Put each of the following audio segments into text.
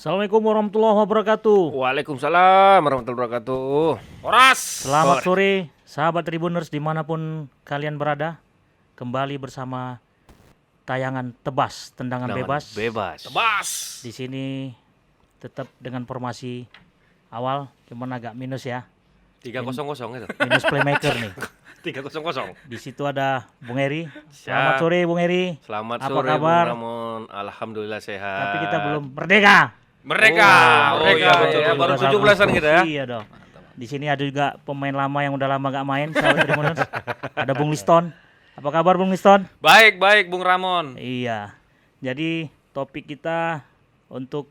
Assalamualaikum warahmatullahi wabarakatuh. Waalaikumsalam warahmatullahi wabarakatuh. Horas. Selamat sore, sahabat Tribuners dimanapun kalian berada. Kembali bersama tayangan Tebas, tendangan bebas. Tebas. Di sini tetap dengan formasi awal, cuman agak minus ya. 3-0 itu. Minus playmaker nih. 3-0. Di situ ada Bung Heri. Selamat sore Bung Heri. Selamat Apa sore kabar? Bung Ramon. Alhamdulillah sehat. Tapi kita belum merdeka. Merdeka. Oh iya betul. iya. Baru 17-an kita ya. Iya dong. Di sini ada juga pemain lama yang udah lama gak main, sahabat Tribuners. Ada Bung Liston. Apa kabar Bung Liston? Baik, Bung Ramon. Iya. Jadi topik kita untuk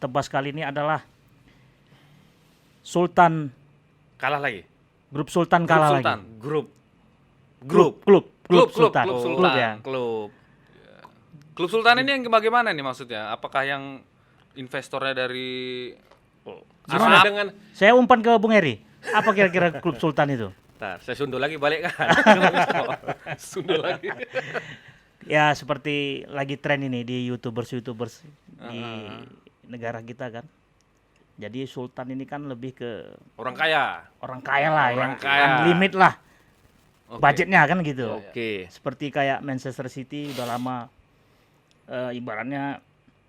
Tebas kali ini adalah Sultan, Kalah lagi. grup Sultan kalah Sultan. lagi. Grup. Klub Sultan. Klub Sultan. Klub ya. Klub. Klub Sultan ini yang bagaimana nih maksudnya? Apakah yang investornya dari Gimana? Arab? Dengan Saya umpan ke Bung Heri. Apa kira-kira klub Sultan itu? Ntar, saya sundul lagi balik kan. Sunda lagi. Ya seperti lagi tren ini di YouTubers di negara kita kan. Jadi Sultan ini kan lebih ke Orang kaya. orang kaya lah Orang ya. kaya. Limit lah Oke. budgetnya kan gitu. Oke. Seperti kayak Manchester City udah lama ibaratnya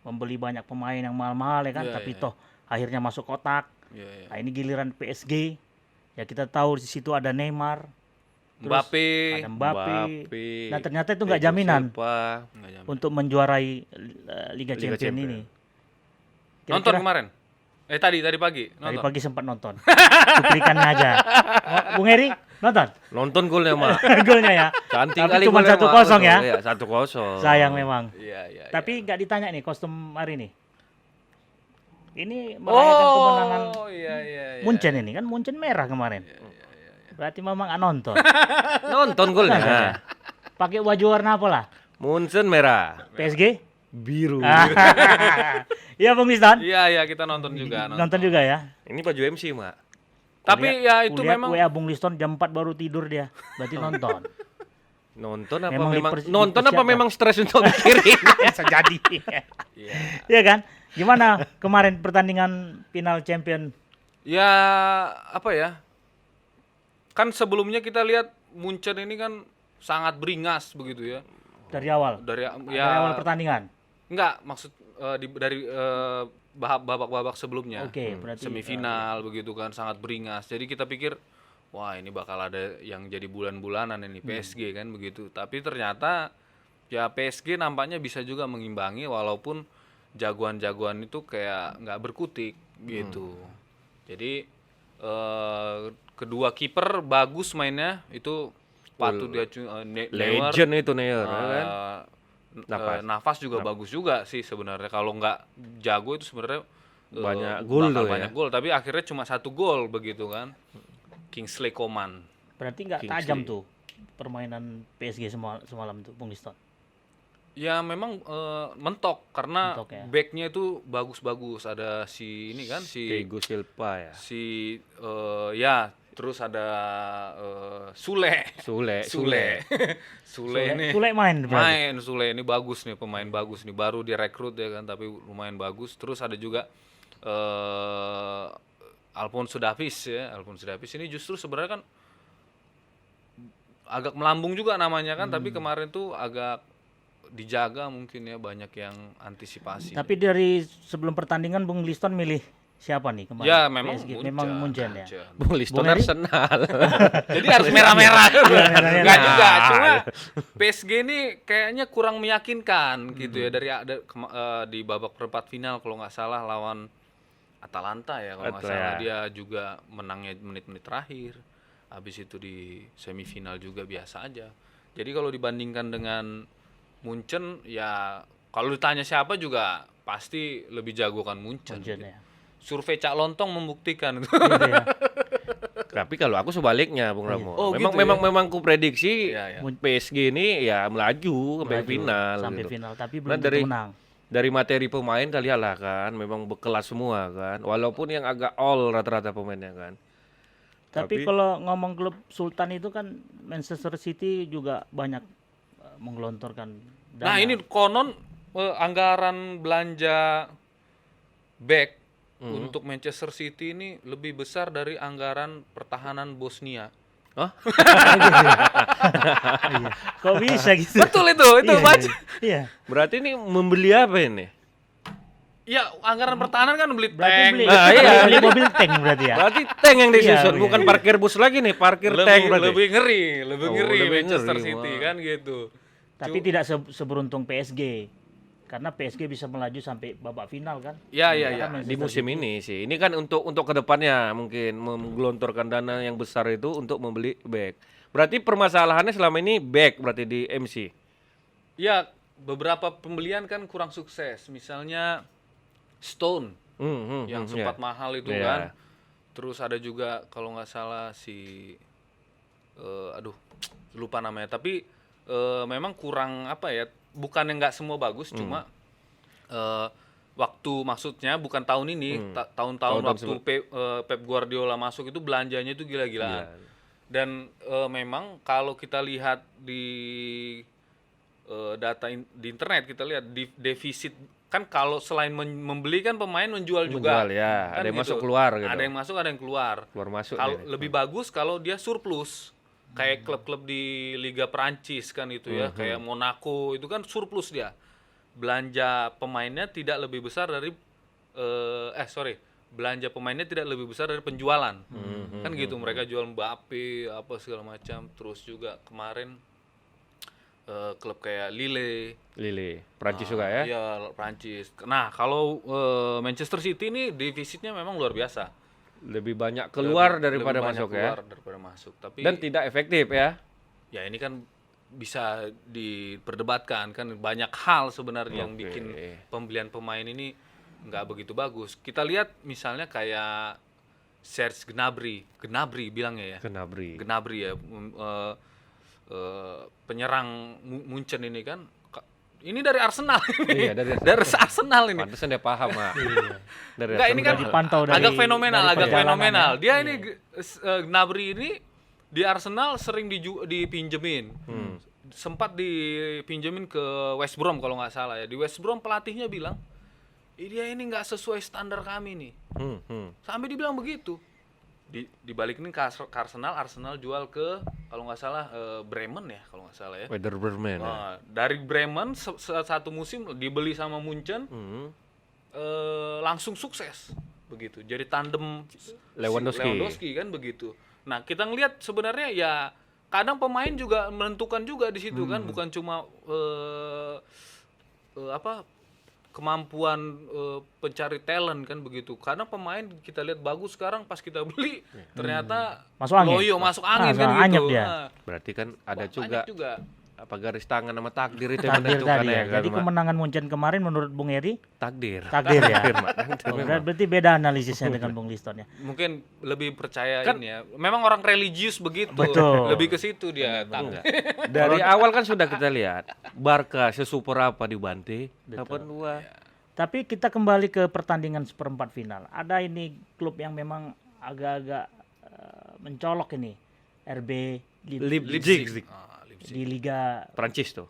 membeli banyak pemain yang mahal-mahal ya kan, Iya, tapi iya. toh akhirnya masuk kotak. Iya, iya. Nah, ini giliran PSG. Ya kita tahu di situ ada Neymar, terus Mbappe. ada Mbappe. Nah, ternyata itu nggak Thiago jaminan Silva. Nggak jamin. untuk menjuarai Liga Liga Champions Champion. ini. Nonton kemarin? Tadi pagi. Tadi Nonton. pagi sempat nonton. Cuplikan aja. Bung Heri nonton? Nonton golnya, Mak. Golnya ya. Cantik Tapi kali cuma golnya, 1-0 Mak. ya. Iya, 1-0. Sayang memang. Iya. Tapi nggak ditanya nih kostum hari ini. Ini merayakan kemenangan iya. Munchen ini kan, Munchen merah kemarin. Berarti memang nggak nonton. Nonton golnya. Pakai baju warna apa lah? Munchen merah, PSG? biru. Iya Bung Liston? Iya, kita nonton juga. Nonton juga ya? Ini baju MC, Mak. Tapi ya itu Kulihat memang WA Bung Liston jam 4 baru tidur dia. Berarti nonton. Nonton apa Memang memang dipersiapkan. nonton apa memang stres untuk mikirin? Bisa jadi. Iya. Iya kan? Gimana kemarin pertandingan final champion? Ya apa ya? Kan sebelumnya kita lihat Munchen ini kan sangat beringas begitu ya. Dari awal? Dari Dari awal pertandingan? enggak maksud dari babak-babak sebelumnya. Oke, berarti Semifinal begitu kan sangat beringas. Jadi kita pikir wah ini bakal ada yang jadi bulan-bulanan ini PSG kan begitu. Tapi ternyata ya PSG nampaknya bisa juga mengimbangi walaupun jagoan-jagoan itu kayak nggak berkutik gitu. Jadi kedua kiper bagus mainnya itu patut dia Neuer, Legend itu Neuer, kan? Nafas juga bagus juga sih sebenarnya. Kalau nggak jago itu sebenarnya Banyak gol bakal tuh ya. banyak gol. Tapi akhirnya cuma 1 gol begitu kan. Kingsley Coman. berarti nggak tajam tuh permainan PSG semalam tuh Bung Liston. Ya memang mentok karena Mentok ya. backnya itu bagus-bagus. Ada si ini kan si Thiago Silva ya. ya terus ada Sule Sule. ini Sule main berarti. Sule ini bagus nih, pemain bagus nih, baru direkrut ya kan, tapi lumayan bagus. Terus ada juga Alphonso Davies ini justru sebenarnya kan agak melambung juga namanya kan, tapi kemarin tuh agak dijaga mungkin ya, banyak yang antisipasi. Tapi dari sebelum pertandingan Bung Liston milih siapa nih kemarin? Ya memang PSG. Memang Munchen ya. Bung Liston Bung Heri? Arsenal. Jadi harus merah-merah. merah-merah. Enggak juga, cuma PSG ini kayaknya kurang meyakinkan gitu ya di babak perempat final kalau nggak salah lawan Atalanta ya kalau nggak salah, dia juga menangnya menit-menit terakhir. Habis itu di semifinal juga biasa aja. Jadi kalau dibandingkan dengan Munchen ya kalau ditanya siapa juga pasti lebih jago kan Munchen. Munchen ya. Survei Cak Lontong membuktikan itu. Gitu ya. Tapi kalau aku sebaliknya, Bung Ramo. Oh, memang gitu ya? memang ku prediksi Iya. PSG ini ya melaju sampai Melaju final sampai gitu. final, tapi Nah, belum tentu menang. Dari materi pemain kita lihat lah kan, memang berkelas semua kan. Walaupun yang agak all rata-rata pemainnya kan. Tapi kalau ngomong klub Sultan itu kan Manchester City juga banyak menggelontorkan dana. Nah ini konon anggaran belanja back untuk Manchester City ini lebih besar dari anggaran pertahanan Bosnia. Oh, Iya. Kok bisa gitu? Betul itu Iya, baca. Iya. berarti ini membeli apa ini? Ya, anggaran pertahanan kan beli Berarti tank. beli, Ah, iya. beli mobil tank berarti ya. Berarti tank yang disusun, Iya, bukan iya. parkir bus lagi nih, parkir tank berarti. lebih ngeri Oh, lebih Manchester ngeri, City wah. kan gitu. Tapi tidak seberuntung PSG. Karena PSG bisa melaju sampai babak final kan. Ya, Kan Di Manchester musim City. ini sih. Ini kan untuk kedepannya mungkin menggelontorkan dana yang besar itu untuk membeli back. Berarti permasalahannya selama ini back berarti di MC. Ya, beberapa pembelian kan kurang sukses. Misalnya Stone yang sempat ya. mahal itu Iya. kan. Terus ada juga kalau nggak salah si aduh lupa namanya. Tapi memang kurang apa ya? Bukan yang nggak semua bagus, cuma waktu maksudnya bukan tahun ini, tahun-tahun Tahun-tahun waktu Pep Guardiola masuk itu belanjanya itu gila-gilaan. Dan memang kalau kita lihat di data di internet kita lihat defisit kan kalau selain membeli kan pemain menjual juga. Menjual, ya. Kan Ada yang masuk, keluar gitu. Ada yang masuk, ada yang keluar. Keluar masuk Kalau nih. lebih bagus kalau dia surplus. Kayak klub-klub di Liga Perancis kan itu ya, kayak Monaco itu kan surplus dia. Belanja pemainnya tidak lebih besar dari belanja pemainnya tidak lebih besar dari penjualan. Kan gitu, mereka jual Mbappe apa segala macam. Terus juga kemarin klub kayak Lille, Prancis juga ya. Iya, Prancis. Nah, kalau Manchester City ini defisitnya memang luar biasa. Lebih banyak keluar daripada Lebih banyak masuk keluar ya. daripada masuk. Tapi Dan tidak efektif ya. ya ini kan bisa diperdebatkan kan banyak hal sebenarnya yang Oke. bikin pembelian pemain ini nggak begitu bagus. Kita lihat misalnya kayak Serge Gnabry bilangnya ya. Gnabry ya, penyerang Munchen ini kan. Ini dari Arsenal ini. Iya, dari dari Arsenal ini. Pantesan dia paham, Mak. Dari Enggak, ini kan dipantau dari- agak fenomenal, dari agak perjalanan fenomenal. ya. Dia ini Gnabry ini di Arsenal sering dipinjemin. Sempat dipinjemin ke West Brom kalau nggak salah ya. Di West Brom pelatihnya bilang, dia ini nggak sesuai standar kami nih. Sampai dibilang begitu. Dibalikin ke Arsenal jual ke kalau nggak salah Bremen ya kalau nggak salah ya. Werder Bremen. Ya. Nah, dari Bremen satu musim dibeli sama Munchen langsung sukses begitu. Jadi tandem Lewandowski kan begitu. Nah, kita ngelihat sebenarnya ya kadang pemain juga menentukan juga di situ kan, bukan cuma kemampuan pencari talent kan begitu. Karena pemain kita lihat bagus sekarang pas kita beli ternyata Masuk angin. loyo masuk angin Ah, kan anyep gitu. dia. Nah, Berarti kan ada banyak juga apa garis tangan sama takdir itu yang Takdir menentukan tadi ya. ya kan, Jadi Mak? kemenangan Munchen kemarin menurut Bung Eri Takdir. takdir ya. Mak. Oh, berarti beda analisisnya dengan Bung Liston ya. mungkin lebih percaya ini ya. Memang orang religius begitu. Betul. Lebih ke situ dia. Dari awal kan sudah kita lihat Barca sesuper apa di Bante 82. Tapi kita kembali ke pertandingan seperempat final. Ada ini klub yang memang agak-agak mencolok ini. RB Leipzig. di Liga Prancis tuh.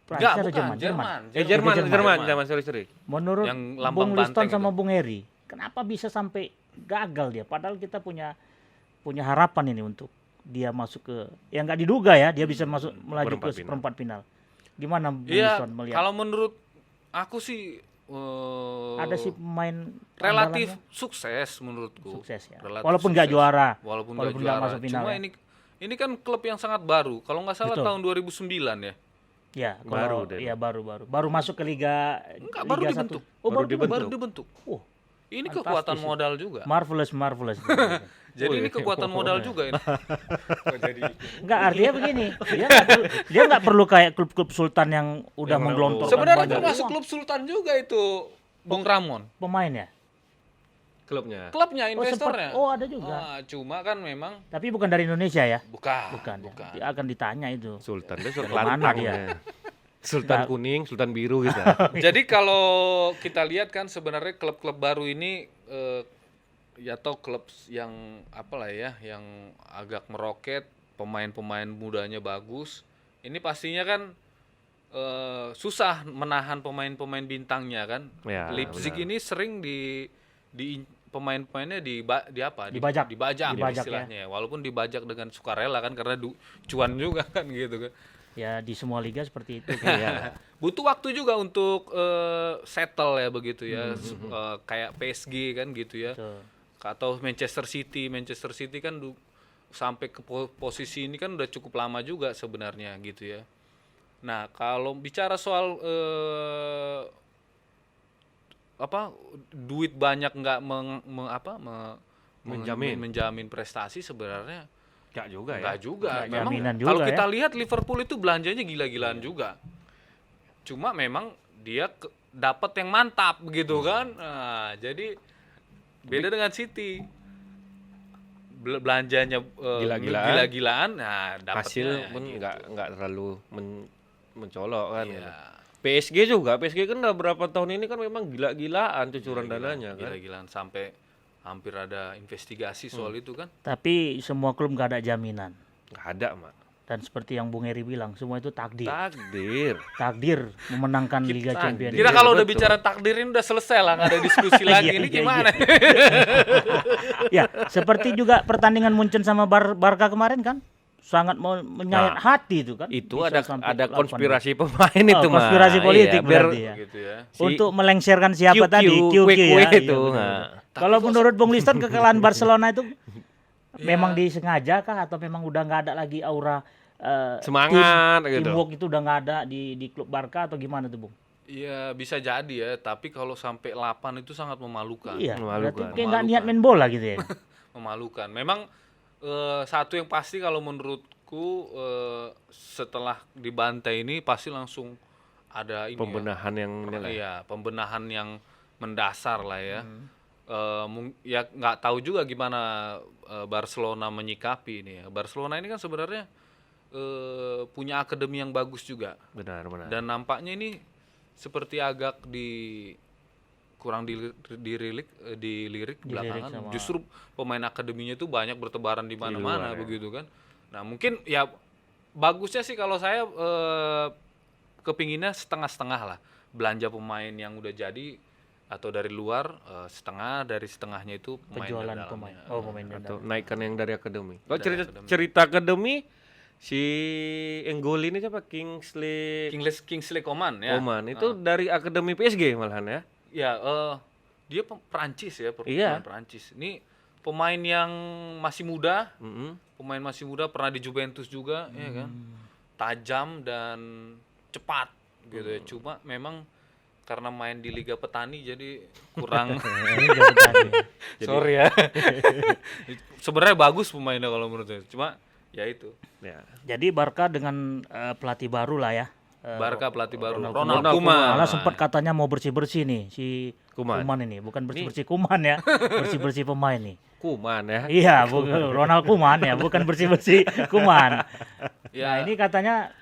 Enggak, Prancis atau bukan. Jerman? Jerman, sorry. Menurut Yang lambang Bung Liston banteng sama itu. Bung Heri, kenapa bisa sampai gagal dia? Padahal kita punya harapan ini untuk dia masuk ke yang nggak diduga ya, dia bisa masuk melaju Perempat ke final. seperempat final. Gimana Bung Iya, Liston melihat? kalau menurut aku sih Ada sih pemain relatif andalannya? sukses menurutku. Sukses ya. Relatif Walaupun nggak sukses. juara. Walaupun Walaupun nggak nggak juara. masuk final Cuma ya. ini kan klub yang sangat baru. Kalau nggak salah Betul. tahun 2009 ya. Ya, Baru kalau deh. ya baru masuk ke Liga Enggak, Liga baru 1. dibentuk. Oh, baru dibentuk. Baru dibentuk. Oh, Ini fantastis kekuatan itu. modal juga. marvelous. Jadi ini kekuatan modal juga ini. Enggak, artinya begini, dia nggak perlu kayak klub-klub sultan yang udah menggelontorkan Sebenarnya banyak termasuk uang. klub Sultan juga itu Bung Ramon. Pemain ya. Klubnya. Klubnya, Oh, investornya. sempat. Oh, ada juga. Ah, cuma kan memang Tapi bukan dari Indonesia ya? bukan. Bukan. Ya. Dia akan ditanya itu. Sultan itu Dari mana lantang dia? ya. Sultan kuning, Sultan biru gitu. Jadi kalau kita lihat kan sebenarnya klub-klub baru ini ya atau klub yang apalah ya, yang agak meroket, pemain-pemain mudanya bagus. Ini pastinya kan susah menahan pemain-pemain bintangnya kan. Ya, Leipzig benar. ini sering di pemain-pemainnya Dibajak. dibajak Dibajak, istilahnya ya. Walaupun dibajak dengan sukarela kan karena cuan juga kan gitu kan. Ya di semua liga seperti itu. Iya. Butuh waktu juga untuk settle ya begitu ya. Kayak PSG kan gitu ya. Betul. Atau Manchester City kan sampai ke posisi ini kan udah cukup lama juga sebenarnya gitu ya. Nah, kalau bicara soal duit banyak nggak menjamin prestasi sebenarnya Enggak juga ya. nggak juga. Nggak Memang jaminan juga kalau kita ya. lihat Liverpool itu belanjanya gila-gilaan juga. Cuma memang dia dapat yang mantap begitu kan. Nah, jadi beda dengan City. Belanjanya gila-gilaan, nah dapatnya Hasil ya pun gitu. nggak terlalu mencolok kan. Iya. PSG kan udah berapa tahun ini kan memang gila-gilaan cucuran dananya kan. Gila-gilaan sampai hampir ada investigasi soal itu kan. Tapi semua klub nggak ada jaminan. Nggak ada, Mak. Dan seperti yang Bung Heri bilang, semua itu takdir. Takdir. Takdir memenangkan Liga Champions. Kita kalau udah betul. bicara takdirin udah selesai lah, nggak ada diskusi lagi. Ini Iya, gimana? Ya, seperti juga pertandingan Munchen sama Barca kemarin kan, sangat menyayat Nah, hati itu kan. Itu Bisa ada sampai ada 8 konspirasi pemain itu, Mak. konspirasi politik Iya, biar berarti ya. Gitu ya. Untuk melengsarkan siapa QQ, tadi? QQ kue-kue ya. itu. Iya, benar. Nah. Kalau menurut Bung Liston kekalahan Barcelona itu memang disengaja kah atau memang udah nggak ada lagi aura Semangat gitu. teamwork itu udah nggak ada di klub Barca atau gimana tuh Bung? Iya bisa jadi ya, tapi kalau sampai 8 itu sangat memalukan. Iya, berarti Memalukan. kayak nggak niat main bola gitu ya. Memalukan. Memang satu yang pasti kalau menurutku setelah dibantai ini pasti langsung ada ini Pembenahan yang iya, pembenahan yang mendasar lah ya. Ya nggak tahu juga gimana Barcelona menyikapi ini ya. Barcelona ini kan sebenarnya punya akademi yang bagus juga. benar. Dan nampaknya ini seperti agak kurang dilirik belakangan. sama- Justru pemain akademinya itu banyak bertebaran di mana-mana luar, ya. begitu kan. Nah, mungkin ya bagusnya sih kalau saya kepinginnya setengah-setengah lah. Belanja pemain yang udah jadi atau dari luar setengah, dari setengahnya itu pemain Penjualan dari pemain. dalamnya. Oh, pemain dan Atau naikkan yang dari akademi. Kalau Dari cerita akademi si Enggol ini siapa? Kingsley Kingsley Coman ya. Coman itu dari akademi PSG malahan ya. Ya, dia Perancis ya, Iya. pemain Perancis. Ini pemain yang masih muda, Mm-mm. pemain masih muda, pernah di Juventus juga, ya kan. Tajam dan cepat gitu ya. Cuma memang karena main di Liga Petani jadi kurang sorry ya. Sebenarnya bagus pemainnya kalau menurut saya. Cuma ya itu. Ya. Jadi Barca dengan pelatih baru lah ya. Barca pelatih baru Ronald Ronald Koeman. Malah sempat katanya mau bersih-bersih nih si Koeman. Koeman ini, bukan bersih-bersih Koeman ya, bersih-bersih pemain nih. Kuman ya. Iya, Ronald Koeman ya, bukan bersih-bersih Koeman. Ya. Nah, ini katanya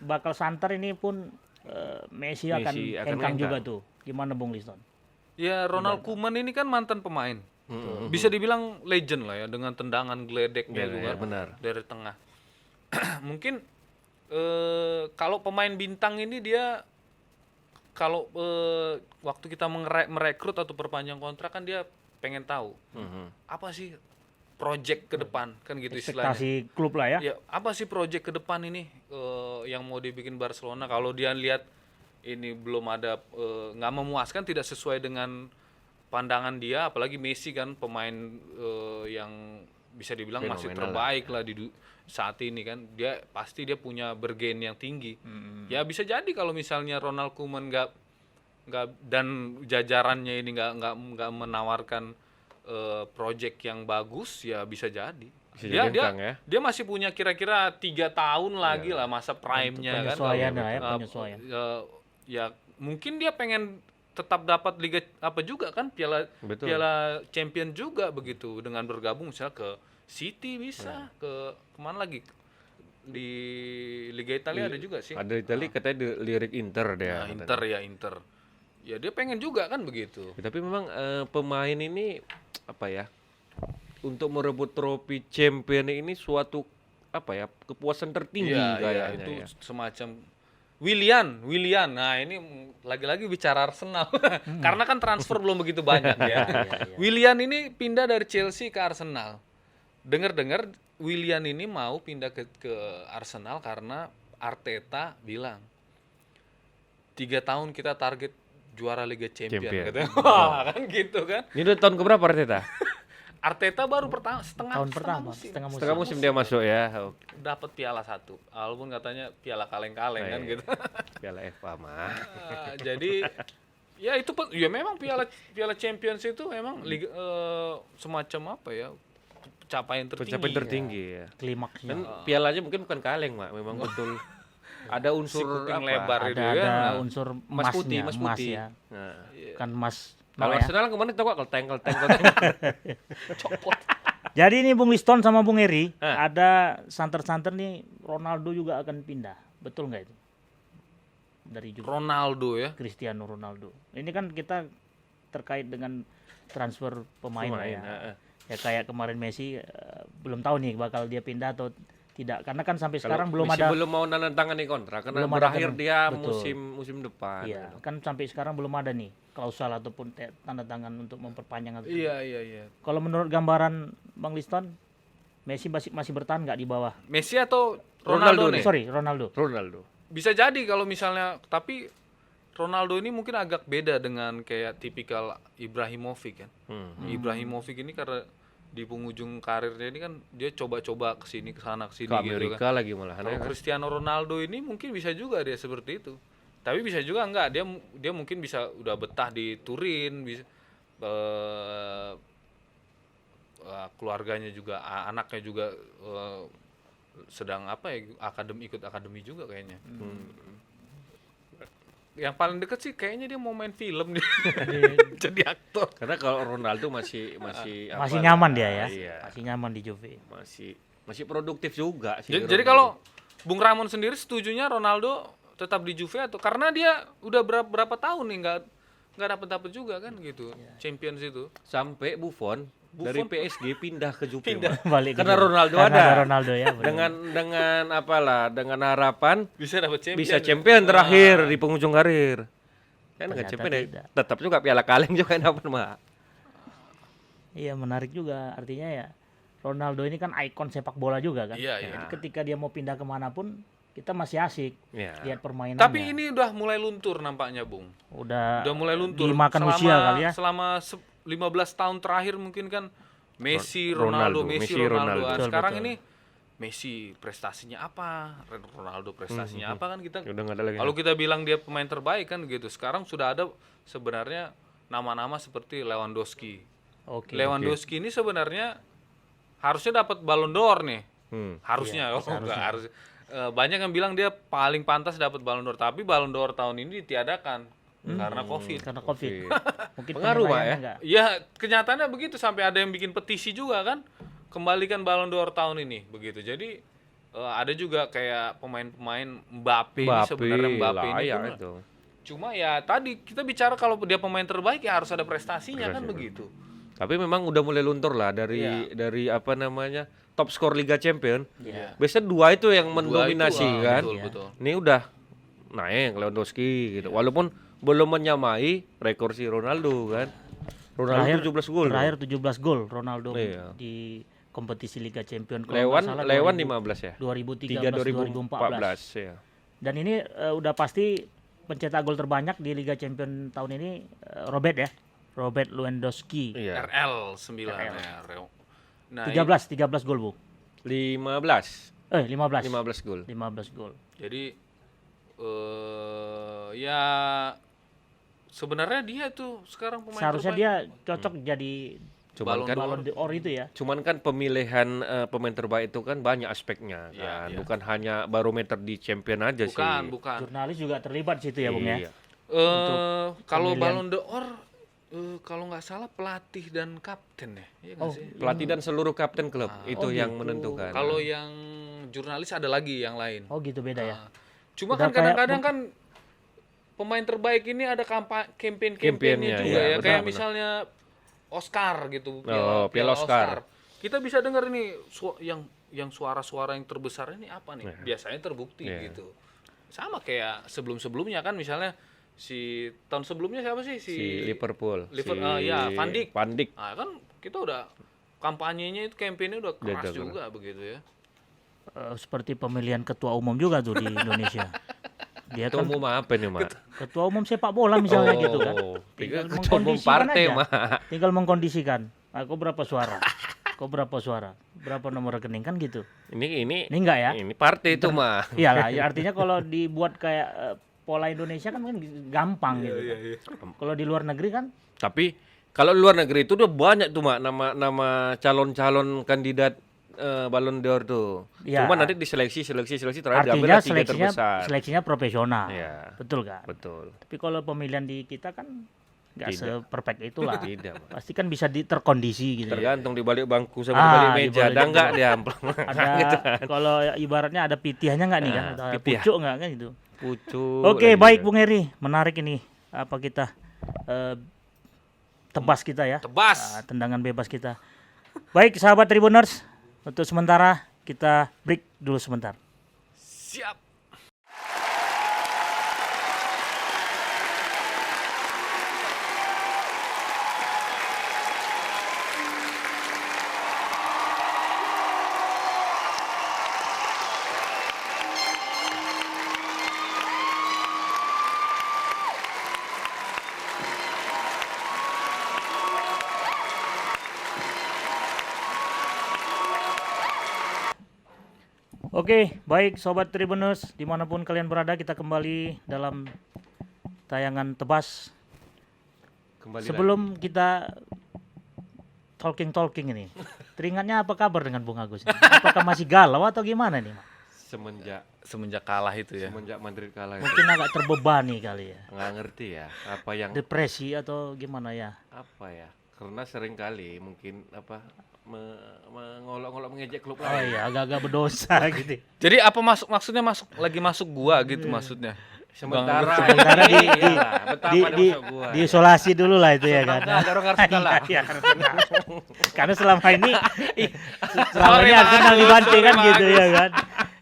bakal santer ini pun Messi akan Messi akan hengkang juga hengkang. tuh. Gimana Bung Liston? Ya Ronald Koeman ini kan mantan pemain. Bisa dibilang legend lah ya dengan tendangan geledeknya Ya, itu ya, kan benar. dari tengah. Mungkin kalau pemain bintang ini dia kalau waktu kita merekrut atau perpanjang kontrak kan dia pengen tahu apa sih project ke depan kan gitu istilahnya. Ekspektasi klub lah ya. Ya, apa sih project ke depan ini yang mau dibikin Barcelona? Kalau dia lihat ini belum ada nggak memuaskan, tidak sesuai dengan pandangan dia, apalagi Messi kan pemain yang bisa dibilang masih Fenomenal terbaik lah di saat ini kan. Dia pasti dia punya bergen yang tinggi. Ya bisa jadi kalau misalnya Ronald Koeman nggak dan jajarannya ini nggak menawarkan project yang bagus, ya bisa jadi. Bisa jadi hengkang ya. Dia masih punya kira-kira 3 tahun lagi lah masa prime-nya kan. Penyesuaian lah ya, Eh, penyesuaian. Ya mungkin dia pengen tetap dapat liga apa juga kan, piala Betul. piala champion juga begitu, dengan bergabung misalnya ke City bisa, ke kemana lagi di Liga Italia ada juga sih. Ada Itali katanya lirik Inter dia. Nah, Inter. Ya dia pengen juga kan begitu. Ya, tapi memang pemain ini apa ya? Untuk merebut trofi champion ini suatu apa ya? Kepuasan tertinggi Iya, kayaknya itu ya. semacam Willian. Nah ini lagi-lagi bicara Arsenal, karena kan transfer belum begitu banyak ya. Willian ini pindah dari Chelsea ke Arsenal. Dengar-dengar Willian ini mau pindah ke Arsenal karena Arteta bilang 3 tahun kita target juara Liga Champion. Katanya. Wah, kan gitu kan. Ini udah tahun keberapa Arteta? Arteta baru tahun pertama, setengah musim. Setengah musim dia masuk ya. Dapat piala 1, walaupun katanya piala kaleng-kaleng kan gitu. Piala FA mah. Jadi ya itu ya memang piala Champions itu memang liga, semacam apa ya, pencapaian tertinggi. Pencapaian tertinggi ya. Klimaksnya. Dan pialanya mungkin bukan kaleng, Mak. Memang betul ada unsur kuping apa? lebar itu ada kan. unsur Emas putih, emasnya, emas emas putih. ya. Nah. Kan emas. Kalau ya. Arsenal kemarin tahu kok kelteng. Copot. Jadi ini Bung Liston sama Bung Eri, ada santer-santer nih Ronaldo juga akan pindah. Betul nggak itu? Dari juga Ronaldo ya. Cristiano Ronaldo. Ini kan kita terkait dengan transfer pemain lah ya. Ya kayak kemarin Messi belum tahu nih bakal dia pindah atau tidak, karena kan sampai sekarang belum Messi ada. belum mau nandatangani kontrak karena Belum ada berakhir kan. dia Betul. musim depan. Iya, kan sampai sekarang belum ada nih klausul ataupun tanda tangan untuk memperpanjang atau tidak. Iya. Kalau menurut gambaran Bang Liston, Messi masih bertahan nggak di bawah? Messi atau Ronaldo Ronaldo nih? Sorry, Ronaldo. Ronaldo. Bisa jadi kalau misalnya, tapi Ronaldo ini mungkin agak beda dengan kayak tipikal Ibrahimovic kan. Ibrahimovic ini karena di penghujung karirnya ini kan dia coba-coba kesini kesana kesini Ke gitu Amerika kan. lagi malah. Kalau Cristiano Ronaldo ini mungkin bisa juga dia seperti itu. Tapi bisa juga enggak, dia mungkin bisa udah betah di Turin, bisa keluarganya juga, anaknya juga sedang apa ya, ikut akademi juga kayaknya. Yang paling deket sih kayaknya dia mau main film nih. Jadi aktor. Karena kalau Ronaldo masih Masih nyaman dia ya. Iya. Masih nyaman di Juve. Masih produktif juga sih. Jadi kalau Bung Ramon sendiri setujunya Ronaldo tetap di Juve atau karena dia udah berapa tahun nih nggak dapat juga kan gitu. Champions itu. Sampai Buffon dari PSG pindah ke Juve. Balik ke Karena Juve. Ronaldo Karena ada. Ronaldo ya. benar. dengan apalah, dengan harapan Bisa dapat champion. bisa champion terakhir di penghujung karir. Kan nggak Ternyata champion ya, tidak. tetap juga piala kaleng juga dapat mah. Iya, menarik juga. Artinya ya Ronaldo ini kan ikon sepak bola juga kan. Iya. Jadi ketika dia mau pindah kemanapun kita masih asik Iya. lihat permainannya. Tapi ini udah mulai luntur nampaknya, Bung. udah Mulai luntur. dimakan usia kali ya. Selama 15 tahun terakhir mungkin kan Messi, Ronaldo, Ronaldo, Messi, Messi, Ronaldo. Ronaldo. Nah, Betul, sekarang betul. ini Messi prestasinya apa, Ronaldo prestasinya apa kan kita. Udah nggak ada lagi. Kalau kita bilang dia pemain terbaik kan gitu. Sekarang sudah ada sebenarnya nama-nama seperti Lewandowski. Oke. Lewandowski ini sebenarnya harusnya dapat Ballon d'Or nih. Harusnya, enggak harus. Banyak yang bilang dia paling pantas dapat Ballon d'Or, tapi Ballon d'Or tahun ini ditiadakan karena Covid. Karena Covid. Mungkin Pengaruh, Pak, ya? penilaiannya enggak. Ya, kenyataannya begitu sampai ada yang bikin petisi juga kan. Kembalikan Ballon d'Or tahun ini begitu. Jadi ada juga kayak pemain-pemain Mbappe ini sebenarnya Mbappe ini layak pun- itu. cuma ya tadi kita bicara kalau dia pemain terbaik ya harus ada prestasinya kan begitu. Tapi memang udah mulai luntur lah dari apa namanya top skor Liga Champion. Iya. Biasanya dua itu yang Dua mendominasi itu, kan. Betul. Ini udah naik Lewandowski gitu. Walaupun belum menyamai rekor si Ronaldo kan. Ronaldo 17 gol. Terakhir 17 gol Ronaldo Iya. di kompetisi Liga Champions. Kalau nggak salah Lewan 2000 15 ya. 2013 2014. 2014 ya. Dan ini udah pasti pencetak gol terbanyak di Liga Champions tahun ini Robert Lewandowski. Iya. RL 9 ya. Nah, 13 gol, Bu. 15 15 gol. 15 gol. jadi ya sebenarnya dia tuh sekarang pemain Seharusnya terbaik. dia cocok jadi Cuman kan Ballon d'Or itu ya. Cuman kan pemilihan pemain terbaik itu kan banyak aspeknya kan. Iya. Bukan hanya barometer di champion aja sih. Bukan. Jurnalis juga terlibat di situ ya, Bung ya. Iya. Kalau pemilihan. Ballon d'Or kalau nggak salah pelatih dan kapten ya. Iya nggak sih? Pelatih dan seluruh kapten klub itu Oh, yang gitu. menentukan. Kalau yang jurnalis ada lagi yang lain. Oh, gitu beda ya. Cuma Udah kan kadang-kadang kan pemain terbaik ini ada campaign-campaignnya Campaignnya, juga iya, ya. benar, Kayak benar. misalnya Oscar gitu. Piala Oscar. Kita bisa dengar ini yang suara-suara yang terbesar ini apa nih? Biasanya terbukti Iya. gitu. sama kayak sebelum-sebelumnya kan, misalnya si tahun sebelumnya siapa sih Si Liverpool. ya Van Dijk. Van Dijk. Nah, kan kita udah kampanyenya itu, kampanye udah keras juga begitu ya. Seperti pemilihan ketua umum juga tuh di Indonesia. Dia Ketua kan umum apa nih, Mak? ketua umum sepak bola misalnya gitu kan. Tinggal ketua umum mengkondisikan partai, aja. Mak. Tinggal mengkondisikan. Aku berapa suara? Kau berapa suara? Berapa nomor rekening kan gitu. Ini Ini enggak ya? Ini partai itu, Mak. Iyalah, ya artinya kalau dibuat kayak pola Indonesia kan gampang gitu. Kan. Kalau di luar negeri kan Tapi kalau luar negeri itu udah banyak tuh, Mak, nama calon-calon kandidat Ballon d'Or tuh. Ya. Cuma nanti diseleksi terakhir artinya diambil 3 terbesar. seleksinya profesional. Iya. Betul kan? Betul. Tapi kalau pemilihan di kita kan nggak seperfect itulah. Tidak, Mak. Pasti kan bisa terkondisi gitu. Tergantung di balik bangku sama di Ah, balik di meja, balik ada meja. enggak dia amplop. Ada kalau ibaratnya ada pitiahnya nggak nih kan? Nah, Atau ada pitiah. pucuk nggak kan gitu. Pucuk. Oke, lagi baik ya. Bung Heri, menarik ini apa kita tebas kita ya. Tebas. Tendangan bebas kita. Baik, sahabat Tribuners, untuk sementara kita break dulu sebentar. Siap. Oke, baik Sobat Tribuners, dimanapun kalian berada, kita kembali dalam tayangan tebas. Kembali Sebelum kita talking ini, teringatnya apa kabar dengan Bung Agus? Apakah masih galau atau gimana nih? lagi. Semenjak kalah itu ya. Semenjak Madrid kalah itu. Mungkin agak terbebani kali ya, Nggak ngerti ya apa yang depresi atau gimana ya? apa ya. Karena sering kali mungkin apa mengolok-olok mengejek klub Oh lain. iya, agak-agak berdosa gitu. Jadi apa maksudnya lagi masuk gua gitu maksudnya. Sementara Sementara iyalah, betapa dia masuk gua. diisolasi dulu lah itu ya kan. Enggak, Garong harus kalah. Iya, karena selama ini Arsenal dibanting kan gitu ya kan.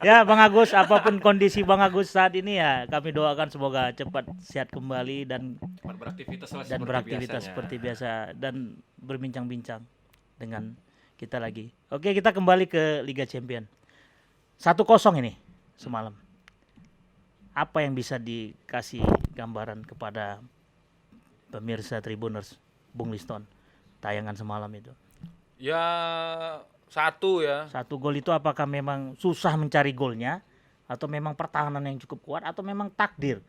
Ya Bang Agus, apapun kondisi Bang Agus saat ini ya kami doakan semoga cepat sehat kembali dan Beraktivitas lah dan seperti beraktivitas biasanya. seperti biasa dan berbincang-bincang dengan kita lagi. Oke, kita kembali ke Liga Champion. 1-0 ini semalam. Apa yang bisa dikasih gambaran kepada pemirsa Tribuners, Bung Liston, tayangan semalam itu? Ya satu ya. 1 gol itu apakah memang susah mencari golnya atau memang pertahanan yang cukup kuat atau memang takdir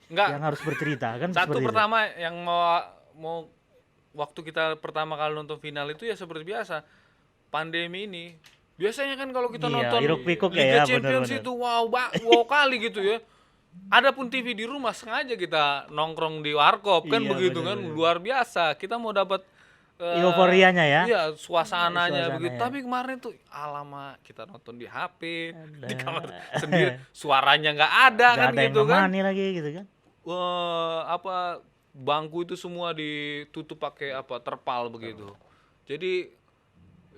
yang Enggak. harus bercerita kan? Satu seperti itu. pertama yang mau waktu kita pertama kali nonton final itu ya seperti biasa. Pandemi ini biasanya kan kalau kita Iya, nonton hiruk-pikuk Liga ya, Champions benar-benar. itu wow kali gitu ya. Adapun TV di rumah sengaja kita nongkrong di warkop kan Iya, begitu kan, benar-benar. luar biasa. Kita mau dapat Euforianya ya. Iya, suasananya Suasana begitu. ya. Tapi kemarin tuh alamak kita nonton di HP, di Alah. kamar sendiri, suaranya nggak ada Nggak kan ada yang gitu kan. nemani lagi gitu kan. Wah, apa bangku itu semua ditutup pakai apa terpal begitu. Jadi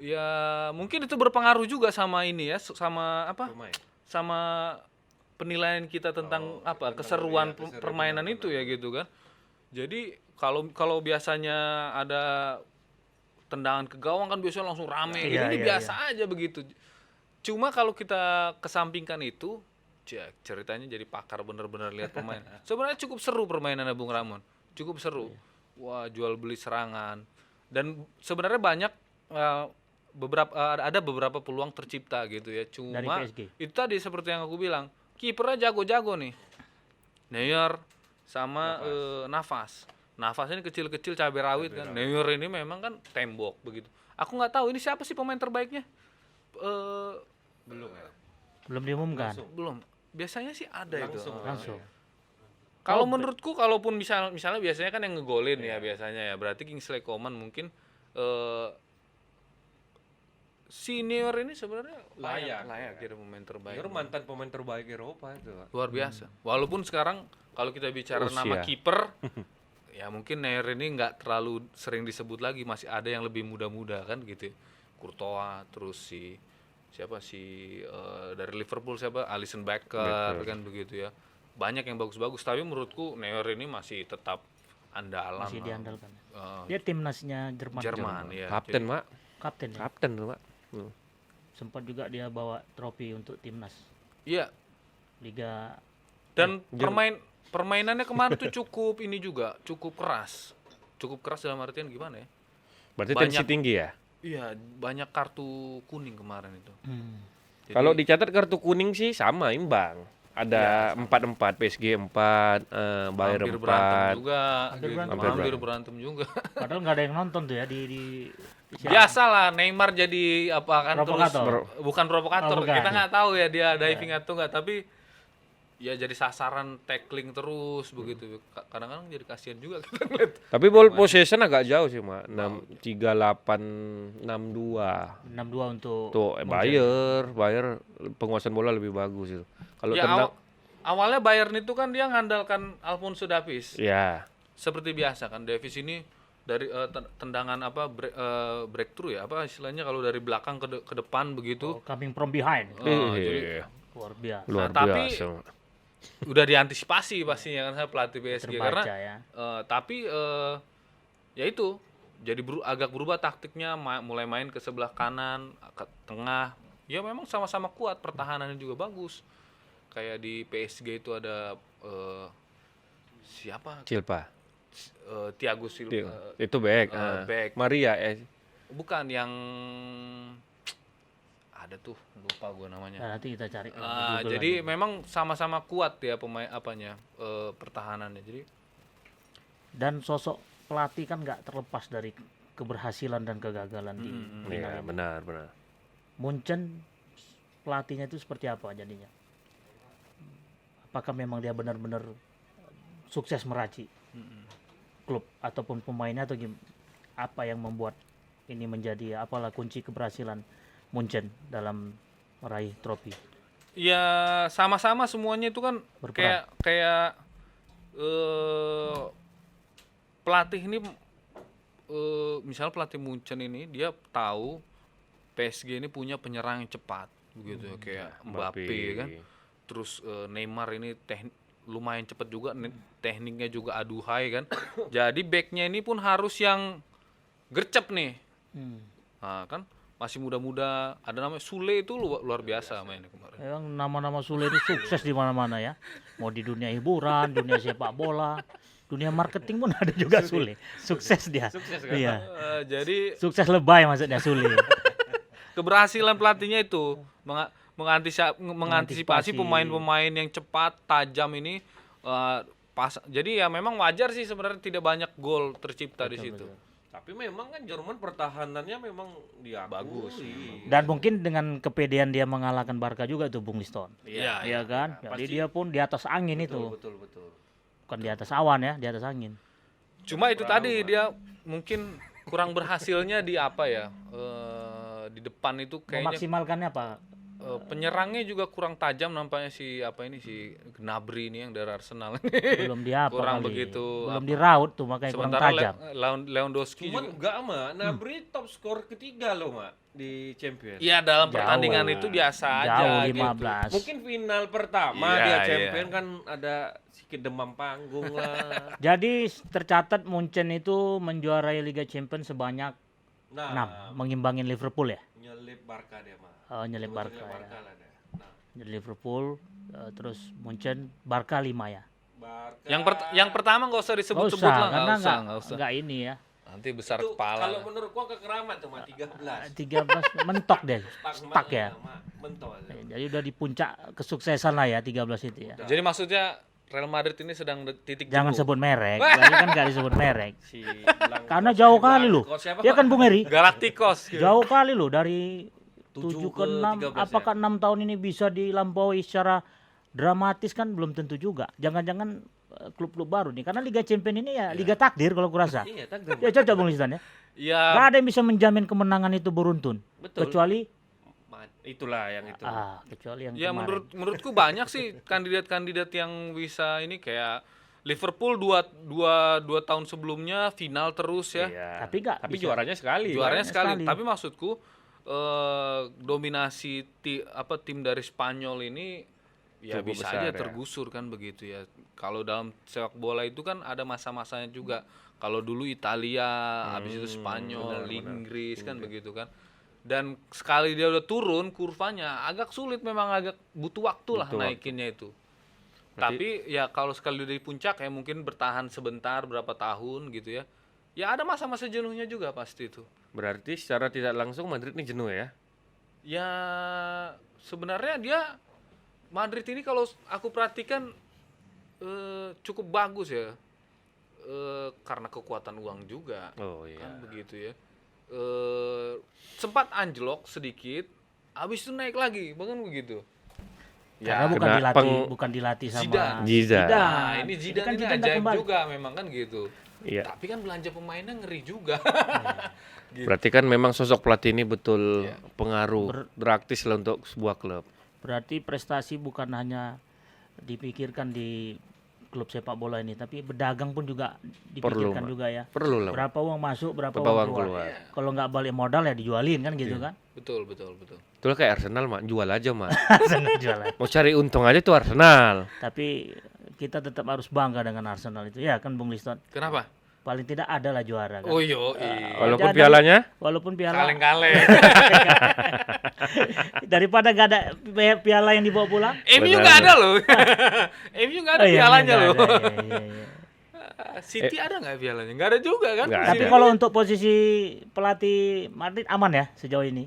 ya mungkin itu berpengaruh juga sama ini ya, sama apa? Pemain. Sama penilaian kita tentang apa? Keseruan permainan itu ya gitu kan. Jadi kalau biasanya ada tendangan ke gawang kan biasanya langsung rame gitu. Iya, Ini iya, biasa aja begitu. Cuma kalau kita kesampingkan itu, ceritanya jadi pakar bener-bener lihat pemain. Sebenarnya cukup seru permainannya Bung Ramon. Cukup seru. Wah, jual beli serangan. Dan sebenarnya banyak ada beberapa peluang tercipta gitu ya. Cuma Dari PSG. itu tadi seperti yang aku bilang, kipernya jago-jago nih. Neuer sama Navas. Navas ini kecil-kecil cabai rawit kan. Neuer ini memang kan tembok begitu. Aku nggak tahu ini siapa sih pemain terbaiknya. Belum ya. Belum diumumkan. Belum. Biasanya sih ada Langsung. itu. Langsung. Kalau menurutku kalaupun misalnya biasanya kan yang ngegolin ya biasanya ya. Berarti Kingsley Coman mungkin senior ini sebenarnya layak jadi pemain terbaik. Neuer mantan pemain terbaik Eropa itu. Pak. Luar biasa. Walaupun sekarang kalau kita bicara Usia. nama kiper ya mungkin Neuer ini nggak terlalu sering disebut lagi, masih ada yang lebih muda-muda kan gitu. Courtois terus si siapa dari Liverpool siapa Alisson Becker kan begitu ya. Banyak yang bagus-bagus, tapi menurutku Neuer ini masih tetap andalan. Masih diandalkan. Eh, Dia timnasnya Jerman. Jerman ya. Kapten, Mak. Kapten ya. Kapten tuh, Mak. Sempat juga dia bawa trofi untuk timnas Iya. Liga. Dan permainannya kemarin tuh cukup keras. Cukup keras dalam artian gimana ya? Berarti Banyak. tensi tinggi ya? Iya, banyak kartu kuning kemarin itu. Jadi, Kalau dicatat kartu kuning sih sama imbang. Ada 4-4, PSG 4, Bayern hampir berantem 4. juga. Hampir gitu. berantem. Hampir berantem juga. Padahal nggak ada yang nonton tuh ya di Biasalah Neymar jadi apa kan Provokator. terus bukan provokator. Oh, bukan. Kita nggak tahu ya dia diving atau nggak, tapi ya jadi sasaran tackling terus begitu. Kadang-kadang jadi kasihan juga kita ngeliat. Tapi ball possession agak jauh sih, Mak. 38-62. 62 untuk Tuh, Bayer penguasaan bola lebih bagus itu. Kalau Ya, tendang awalnya Bayern itu kan dia ngandalkan Alphonso Davies. ya, Seperti biasa kan Davies ini dari tendangan breakthrough ya, apa istilahnya kalau dari belakang ke depan begitu. coming from behind. iya, Luar biasa. luar tapi biasa. Udah diantisipasi pastinya kan saya pelatih PSG karena Terbaca ya. tapi ya itu jadi agak berubah taktiknya, mulai main ke sebelah kanan, ke tengah. Ya memang sama-sama kuat, pertahanannya juga bagus. Kayak di PSG itu ada siapa? Silva. Thiago Silva. Itu back. back. Maria Bukan yang ada tuh, lupa gue namanya. Nah, nanti kita cari. Google Jadi lagi. memang sama-sama kuat ya pemain pertahanannya. Jadi Dan sosok pelatih kan nggak terlepas dari keberhasilan dan kegagalan di Iya, final ini. benar. Munchen pelatihnya itu seperti apa jadinya? Apakah memang dia benar-benar sukses meraci klub ataupun pemainnya atau apa yang membuat ini menjadi apalah kunci keberhasilan Munchen dalam meraih trofi? ya sama-sama semuanya itu kan Berperan. kayak pelatih ini misalnya pelatih Munchen ini dia tahu PSG ini punya penyerang yang cepat begitu ya, kayak Mbappe kan. Terus Neymar ini lumayan cepat juga, tekniknya juga aduhai kan. Jadi backnya ini pun harus yang gercep nih. Nah, kan masih muda-muda, ada namanya Sule itu luar biasa mainnya kemarin. Memang nama-nama Sule ini sukses di mana-mana ya. Mau di dunia hiburan, dunia sepak bola, dunia marketing pun ada juga Sule. Sukses dia. Sukses kan? Iya. Jadi Sukses lebay maksudnya Sule. keberhasilan pelatihnya itu mengantisipasi pemain-pemain yang cepat, tajam ini jadi ya memang wajar sih sebenarnya tidak banyak gol tercipta di situ. Tapi memang kan Jerman pertahanannya memang dia bagus sih. Dan mungkin dengan kepedean dia mengalahkan Barca juga tuh Bung Liston. Iya, Iya kan? Jadi dia pun di atas angin itu. Betul. Bukan di atas awan ya, di atas angin. Cuma itu tadi dia mungkin kurang berhasilnya di apa ya? Di depan itu kayaknya Memaksimalkannya apa? penyerangnya juga kurang tajam nampaknya si Gnabry ini yang dari Arsenal. Belum diapa kurang kali. begitu Belum diraut tuh makanya kurang Sementara tajam. Lewandowski Cuman juga. enggak, Mak. Nabri top skor ketiga loh, Mak, di Champions. Iya dalam Jauh. pertandingan itu biasa aja. Jauh gitu. 15. Mungkin final pertama Iya, dia iya. champion kan ada sedikit demam panggung lah. Jadi tercatat Munchen itu menjuarai Liga Champions sebanyak 6, Nah, mengimbangin Liverpool ya. nyelip Barca dia, Mak. Nyelip Barca Sebetulnya ya. Barca lah dia. Nah, Jadi Liverpool, terus Munchen, Barca 5 ya. Barca. Yang pertama nggak usah Nggak disebut-sebut usah, lah, karena nggak usah. nggak ini ya. Nanti besar Itu kepala. kalau menurut gua kekeramat tuh, Mak, 13. 13 mentok deh, stuck ya. Mak. Mentok aja. Jadi udah di puncak kesuksesan lah ya 13 itu ya. Jadi maksudnya Real Madrid ini sedang titik Jangan jenuh. sebut merek, tadi kan nggak disebut merek. Si Blanco. Karena jauh kali loh. Siapa, Ya kan Bung Eri? Galacticos. Jauh kali loh dari 7 7 ke 6. 13 Apakah 6 tahun ini bisa dilampaui secara dramatis kan belum tentu juga. Jangan-jangan klub-klub baru nih. Karena Liga Champions ini ya Liga takdir kalau kurasa. Iya, takdir. Ya cocok Bung Listan ya. Ya Gak ada yang bisa menjamin kemenangan itu beruntun. Betul. Kecuali Itulah yang itu. kecuali yang ya kemarin. menurutku banyak sih kandidat-kandidat yang bisa ini kayak Liverpool dua tahun sebelumnya final terus ya. Iya. Tapi nggak Tapi bisa. juaranya sekali. Juaranya sekali. sekali. Tapi maksudku dominasi tim dari Spanyol ini ya Cukup bisa besar aja ya. tergusur kan begitu ya. Kalau dalam sepak bola itu kan ada masa-masanya juga. Kalau dulu Italia, habis itu Spanyol, Inggris kan begitu kan. Dan sekali dia udah turun kurvanya agak sulit, memang agak butuh waktu lah Butuh waktu. naikinnya itu. Tapi ya kalau sekali udah di puncak ya mungkin bertahan sebentar berapa tahun gitu ya. Ya ada masa-masa jenuhnya juga pasti itu. Berarti secara tidak langsung Madrid ini jenuh ya? Ya sebenarnya dia Madrid ini kalau aku perhatikan cukup bagus ya. Karena kekuatan uang juga. Oh iya. Kan begitu ya. Sempat anjlok sedikit, habis itu naik lagi, bahkan begitu. Karena bukan kena bukan dilatih sama Zidane. Zidane. Nah, ini Zidane kan ini Zidane ajaib kembali. juga memang kan gitu. Iya. Tapi kan belanja pemainnya ngeri juga. Gitu. Berarti kan memang sosok pelatih ini betul Iya. pengaruh praktis lah untuk sebuah klub. Berarti prestasi bukan hanya dipikirkan di klub sepak bola ini, tapi berdagang pun juga dipikirkan Mak. juga ya. Perlu lah. Berapa uang masuk, berapa Berapa uang uang keluar. keluar. Kalau nggak balik modal ya dijualin kan gitu kan. Betul. Itulah kayak Arsenal mak, jual aja mak. Senang jualan. Mau cari untung aja tuh Arsenal. Tapi kita tetap harus bangga dengan Arsenal itu ya kan Bung Liston. Kenapa? Paling tidak ada lah juara kan. Oh iya. Walaupun Jadi- pialanya Walaupun piala Kaleng-kaleng. daripada nggak ada piala yang dibawa pulang. MU nggak ada loh. MU nggak ada Oh iya, pialanya nggak loh. ada, iya, iya. City ada nggak pialanya? Nggak ada juga kan? Nggak Tapi ada. kalau untuk posisi pelatih Madrid aman ya sejauh ini.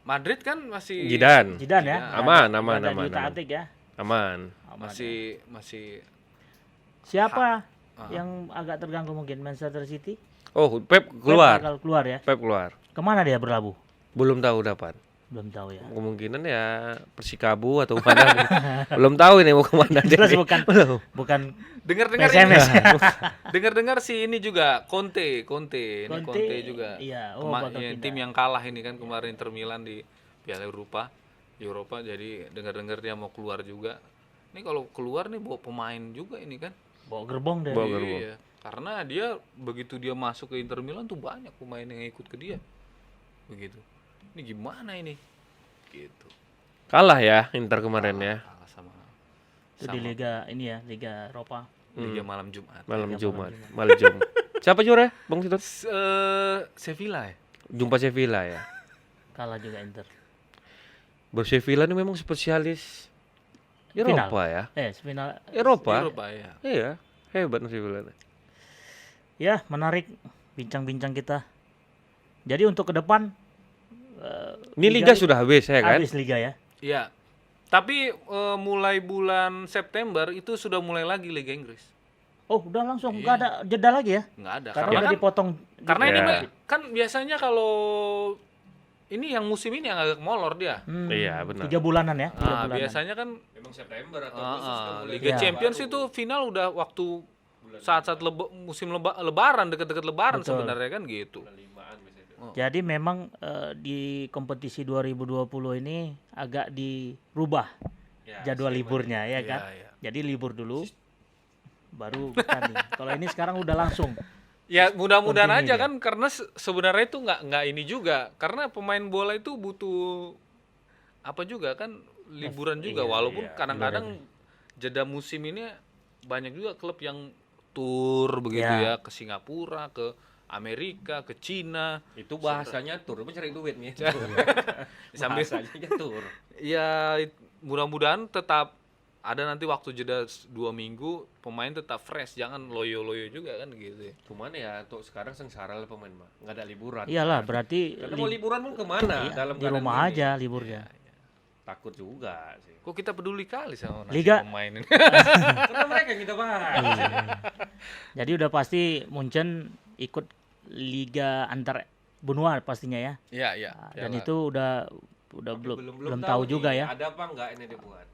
Madrid kan masih Zidane. Zidane ya. Aman, Nggak aman, ada aman, diutak-atik ya. Aman. Aman. masih Siapa yang agak terganggu mungkin Manchester City? Oh, Pep Pep keluar. bakal keluar ya. Pep keluar. Kemana dia berlabuh? Belum tahu dapat. Belum tahu ya. Kemungkinan ya Persikabu atau mana. Belum tahu ini mau kemana dia. Jelas bukan dengar-dengar SMS. dengar-dengar si ini juga Conte ini Conte juga. Iya, bakal Ya, pindah. tim yang kalah ini kan kemarin Inter Milan di Piala Eropa, jadi dengar-dengar dia mau keluar juga. Ini kalau keluar nih bawa pemain juga ini kan. Bawa gerbong deh. Bawa gerbong. Iya, karena dia begitu dia masuk ke Inter Milan tuh banyak pemain yang ikut ke dia. Begitu. Ini gimana ini? Gitu. Kalah ya Inter kemarin ya. Kalah sama Itu di liga ini ya, Liga Eropa. Liga malam Jumat. Malam Jumat. Malam Jumat. Siapa juara? Bang Siton? Sevilla ya. Jumpa Sevilla ya. Kalah juga Inter. Sevilla ini memang spesialis Final. Eropa ya. Final. Eropa. Eropa ya. Iya, hebat Sevilla. Ya, menarik bincang-bincang kita. Jadi untuk ke depan Ini liga sudah habis ya kan? habis liga ya. Iya. Tapi mulai bulan September itu sudah mulai lagi Liga Inggris. Oh, udah langsung nggak ada jeda lagi ya? Nggak ada. Karena Karena udah kan, dipotong. karena ini Ya. kan biasanya kalau ini yang musim ini yang agak molor dia. Iya, benar. 3 bulanan ya. 3 Nah, bulanan. biasanya kan Memang September atau Liga Iya. Champions itu final udah waktu saat-saat musim lebaran, deket-deket lebaran Betul. sebenarnya kan gitu. Jadi memang di kompetisi 2020 ini agak dirubah jadwal liburnya ya kan. Iya. Jadi libur dulu baru bertanding. Kalau ini sekarang udah langsung. Ya mudah-mudahan Continue aja dia. kan, karena sebenarnya itu nggak ini juga, karena pemain bola itu butuh apa juga kan, liburan juga, walaupun kadang-kadang jeda musim ini banyak juga klub yang tur begitu ya, ke Singapura, ke Amerika, ke Cina. Itu bahasanya tur, mencari duit nih. Sambil Bahasanya tur. ya mudah-mudahan tetap ada nanti waktu jeda 2 minggu, pemain tetap fresh, jangan loyo-loyo juga kan gitu ya. Cuman ya untuk sekarang sengsara lah pemain mah, nggak ada liburan. Iyalah berarti Karena mau liburan pun kemana? Dalam di keadaan rumah ini. aja liburnya. Takut juga sih. Kok kita peduli kali sama nasib Liga- pemain ini? Karena mereka yang kita bahas. Jadi udah pasti Munchen ikut liga antar benua pastinya ya. Iya. Nah, dan itu udah belum tahu nih, juga ya. Ada apa enggak ini dibuat?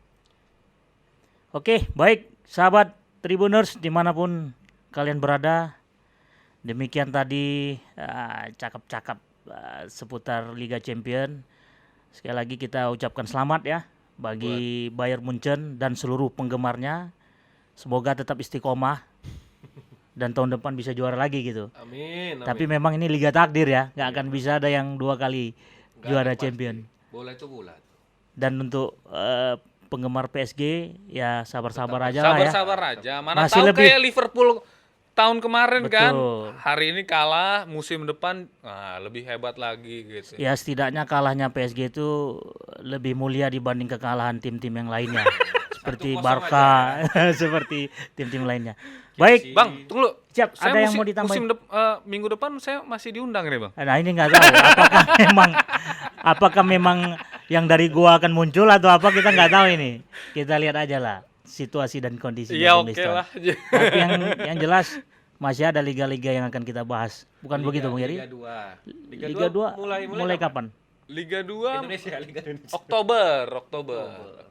Oke, baik sahabat Tribuners dimanapun kalian berada. Demikian tadi cakap-cakap seputar Liga Champion. Sekali lagi kita ucapkan selamat ya bagi Bayern Munchen dan seluruh penggemarnya. Semoga tetap istiqomah dan tahun depan bisa juara lagi gitu. Amin. Tapi memang ini Liga Takdir ya, nggak akan bisa ada yang 2 kali Nggak juara ada pasti. champion. Bola itu bulat. Dan untuk penggemar PSG ya sabar-sabar aja lah ya. Sabar-sabar aja. Mana Masih tahu lebih- kayak Liverpool tahun kemarin kan. Betul. Hari ini kalah, musim depan lebih hebat lagi gitu. Ya setidaknya kalahnya PSG itu lebih mulia dibanding kekalahan tim-tim yang lainnya. Seperti 1-0 Barca, seperti tim-tim lainnya. Baik, Bang, tunggu. Siap, Saya ada yang mau ditambahin? minggu depan saya masih diundang nih, Bang. nah ini nggak tahu apakah memang yang dari gua akan muncul atau apa, kita nggak tahu ini. Kita lihat aja lah situasi dan kondisi. Iya, oke lah. Tapi yang jelas masih ada liga-liga yang akan kita bahas. Bukan begitu, Bung Yeri? Liga 2. Liga 2 mulai kapan? Liga 2 Indonesia, Liga Indonesia. Oktober.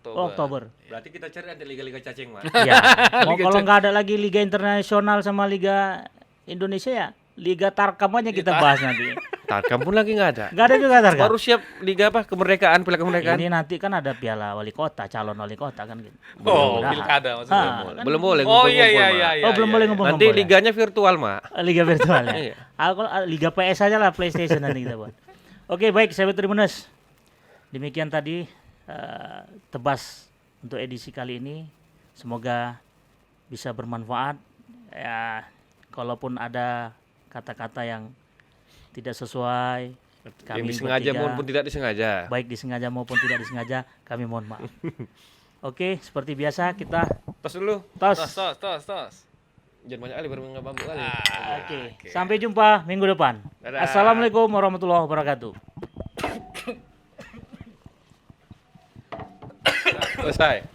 Oh, Oktober. Berarti kita cari nanti liga-liga cacing, Mas. Ya. Kalau nggak ada lagi liga internasional sama liga Indonesia ya liga Tarkam aja kita bahas nanti. Tarkam pun lagi nggak ada. Nggak ada juga Tarkam. Baru siap liga apa? Kemerdekaan, piala kemerdekaan. Ini nanti kan ada piala wali kota, calon wali kota kan gitu. Oh, Mudah-mudahan. pilkada maksudnya. Belum boleh Oh ngumpul-ngumpul, iya. Mas. Oh, belum boleh ngumpul-ngumpul. Nanti ya? liganya virtual, Mak. Liga virtual ya. Iya. Kalau liga PS aja lah, PlayStation nanti kita buat. Oke, baik sahabat Tribuners. Demikian tadi tebas untuk edisi kali ini. Semoga bisa bermanfaat. Ya, kalaupun ada kata-kata yang tidak sesuai, kami Yang disengaja bertiga, maupun tidak disengaja. baik disengaja maupun tidak disengaja, kami mohon maaf. Oke, seperti biasa kita Tos dulu. tos. Tos. Jangan banyak kali baru nggak bambu kali. Oke, sampai jumpa minggu depan. Dadah. Assalamualaikum warahmatullahi wabarakatuh. Selesai.